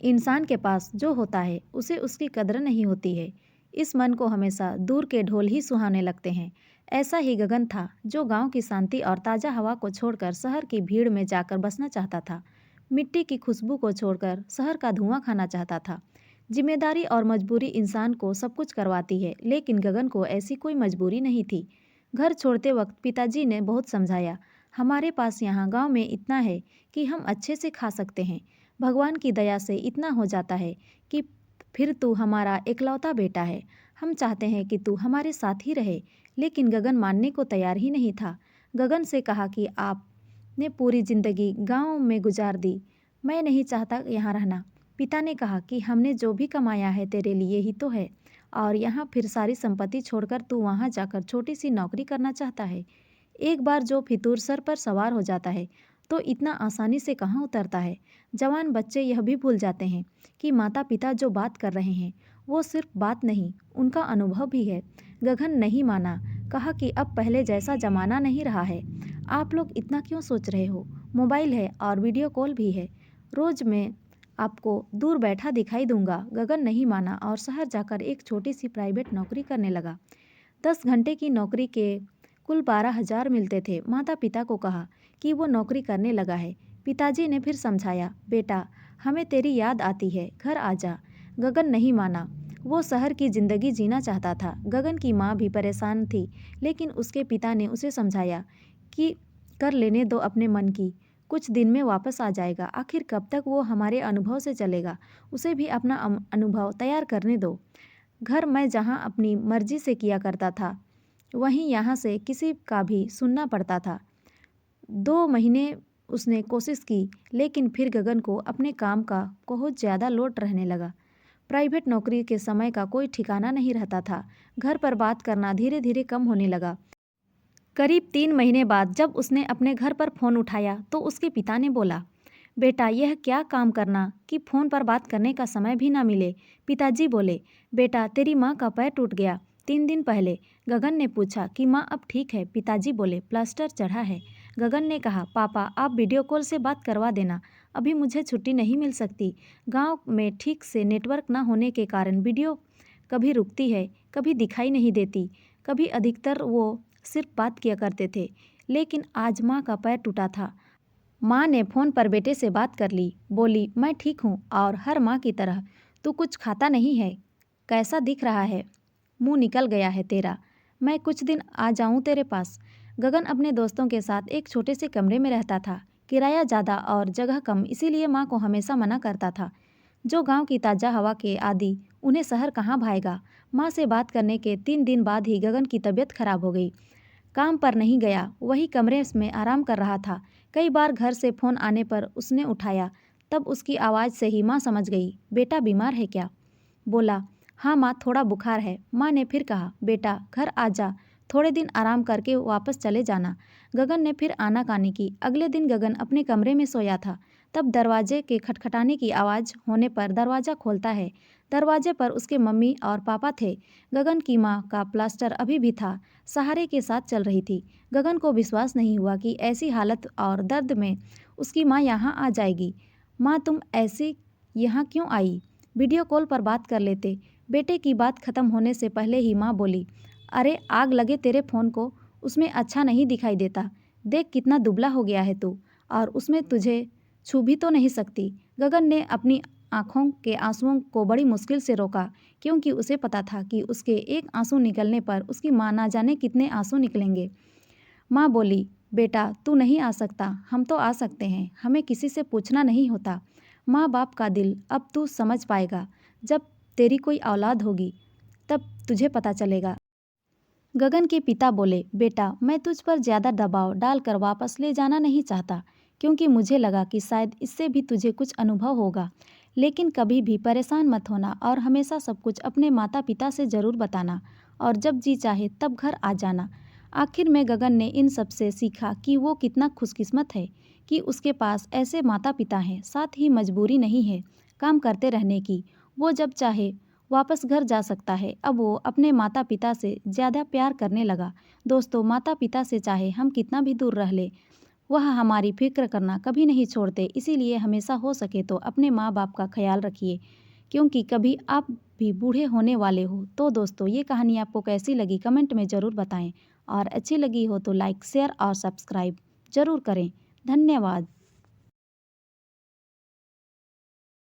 इंसान के पास जो होता है उसे उसकी कद्र नहीं होती है। इस मन को हमेशा दूर के ढोल ही सुहाने लगते हैं। ऐसा ही गगन था जो गांव की शांति और ताज़ा हवा को छोड़कर शहर की भीड़ में जाकर बसना चाहता था। मिट्टी की खुशबू को छोड़कर शहर का धुआं खाना चाहता था। जिम्मेदारी और मजबूरी इंसान को सब कुछ करवाती है, लेकिन गगन को ऐसी कोई मजबूरी नहीं थी। घर छोड़ते वक्त पिताजी ने बहुत समझाया, हमारे पास यहाँ गांव में इतना है कि हम अच्छे से खा सकते हैं। भगवान की दया से इतना हो जाता है कि फिर तू हमारा एकलौता बेटा है। हम चाहते हैं कि तू हमारे साथ ही रहे। लेकिन गगन मानने को तैयार ही नहीं था। गगन से कहा कि आपने पूरी जिंदगी गांव में गुजार दी, मैं नहीं चाहता यहाँ रहना। पिता ने कहा कि हमने जो भी कमाया है तेरे लिए ही तो है, और यहाँ फिर सारी संपत्ति छोड़कर तू वहाँ जाकर छोटी सी नौकरी करना चाहता है। एक बार जो फितूर सर पर सवार हो जाता है तो इतना आसानी से कहाँ उतरता है। जवान बच्चे यह भी भूल जाते हैं कि माता पिता जो बात कर रहे हैं वो सिर्फ बात नहीं, उनका अनुभव भी है। गगन नहीं माना, कहा कि अब पहले जैसा जमाना नहीं रहा है। आप लोग इतना क्यों सोच रहे हो? मोबाइल है और वीडियो कॉल भी है, रोज मैं आपको दूर बैठा दिखाई दूंगा। गगन नहीं माना और शहर जाकर एक छोटी सी प्राइवेट नौकरी करने लगा। 10 घंटे की नौकरी के कुल 12,000 मिलते थे। माता पिता को कहा कि वो नौकरी करने लगा है। पिताजी ने फिर समझाया, बेटा हमें तेरी याद आती है, घर आ जा। गगन नहीं माना, वो शहर की ज़िंदगी जीना चाहता था। गगन की माँ भी परेशान थी, लेकिन उसके पिता ने उसे समझाया कि कर लेने दो अपने मन की, कुछ दिन में वापस आ जाएगा। आखिर कब तक वो हमारे अनुभव से चलेगा, उसे भी अपना अनुभव तैयार करने दो। घर मैं जहाँ अपनी मर्जी से किया करता था, वहीं यहाँ से किसी का भी सुनना पड़ता था। 2 महीने उसने कोशिश की, लेकिन फिर गगन को अपने काम का बहुत ज़्यादा लोड रहने लगा। प्राइवेट नौकरी के समय का कोई ठिकाना नहीं रहता था। घर पर बात करना धीरे धीरे कम होने लगा। करीब 3 महीने बाद जब उसने अपने घर पर फ़ोन उठाया तो उसके पिता ने बोला, बेटा यह क्या काम करना कि फ़ोन पर बात करने का समय भी ना मिले। पिताजी बोले, बेटा तेरी माँ का पैर टूट गया 3 दिन पहले। गगन ने पूछा कि माँ अब ठीक है? पिताजी बोले, प्लास्टर चढ़ा है। गगन ने कहा, पापा आप वीडियो कॉल से बात करवा देना, अभी मुझे छुट्टी नहीं मिल सकती। गांव में ठीक से नेटवर्क ना होने के कारण वीडियो कभी रुकती है, कभी दिखाई नहीं देती, कभी अधिकतर वो सिर्फ बात किया करते थे। लेकिन आज माँ का पैर टूटा था। माँ ने फ़ोन पर बेटे से बात कर ली। बोली, मैं ठीक हूँ और हर माँ की तरह। तू कुछ खाता नहीं है, कैसा दिख रहा है? मुंह निकल गया है तेरा। मैं कुछ दिन आ जाऊँ तेरे पास? गगन अपने दोस्तों के साथ एक छोटे से कमरे में रहता था। किराया ज़्यादा और जगह कम, इसीलिए माँ को हमेशा मना करता था। जो गांव की ताज़ा हवा के आदी, उन्हें शहर कहाँ भाएगा। माँ से बात करने के 3 दिन बाद ही गगन की तबीयत खराब हो गई। काम पर नहीं गया, वही कमरे में आराम कर रहा था। कई बार घर से फ़ोन आने पर उसने उठाया, तब उसकी आवाज़ से ही माँ समझ गई, बेटा बीमार है क्या? बोला, हाँ माँ थोड़ा बुखार है। माँ ने फिर कहा, बेटा घर आ जा, थोड़े दिन आराम करके वापस चले जाना। गगन ने फिर आनाकानी की। अगले दिन गगन अपने कमरे में सोया था, तब दरवाजे के खटखटाने की आवाज़ होने पर दरवाज़ा खोलता है। दरवाजे पर उसके मम्मी और पापा थे। गगन की माँ का प्लास्टर अभी भी था, सहारे के साथ चल रही थी। गगन को विश्वास नहीं हुआ कि ऐसी हालत और दर्द में उसकी माँ यहाँ आ जाएगी। माँ तुम ऐसी यहाँ क्यों आई? वीडियो कॉल पर बात कर लेते। बेटे की बात खत्म होने से पहले ही माँ बोली, अरे आग लगे तेरे फ़ोन को, उसमें अच्छा नहीं दिखाई देता। देख कितना दुबला हो गया है तू, और उसमें तुझे छू भी तो नहीं सकती। गगन ने अपनी आंखों के आंसुओं को बड़ी मुश्किल से रोका, क्योंकि उसे पता था कि उसके एक आंसू निकलने पर उसकी माँ ना जाने कितने आंसू निकलेंगे। माँ बोली, बेटा तू नहीं आ सकता, हम तो आ सकते हैं, हमें किसी से पूछना नहीं होता। माँ बाप का दिल अब तू समझ पाएगा, जब तेरी कोई औलाद होगी तब तुझे पता चलेगा। गगन के पिता बोले, बेटा मैं तुझ पर ज़्यादा दबाव डालकर वापस ले जाना नहीं चाहता, क्योंकि मुझे लगा कि शायद इससे भी तुझे कुछ अनुभव होगा। लेकिन कभी भी परेशान मत होना और हमेशा सब कुछ अपने माता पिता से ज़रूर बताना, और जब जी चाहे तब घर आ जाना। आखिर में गगन ने इन सब से सीखा कि वो कितना खुशकिस्मत है कि उसके पास ऐसे माता पिता हैं, साथ ही मजबूरी नहीं है काम करते रहने की। वो जब चाहे वापस घर जा सकता है। अब वो अपने माता पिता से ज़्यादा प्यार करने लगा। दोस्तों, माता पिता से चाहे हम कितना भी दूर रह ले, वह हमारी फिक्र करना कभी नहीं छोड़ते। इसीलिए हमेशा हो सके तो अपने माँ बाप का ख्याल रखिए, क्योंकि कभी आप भी बूढ़े होने वाले हो। तो दोस्तों, ये कहानी आपको कैसी लगी कमेंट में ज़रूर बताएं, और अच्छी लगी हो तो लाइक शेयर और सब्सक्राइब ज़रूर करें। धन्यवाद।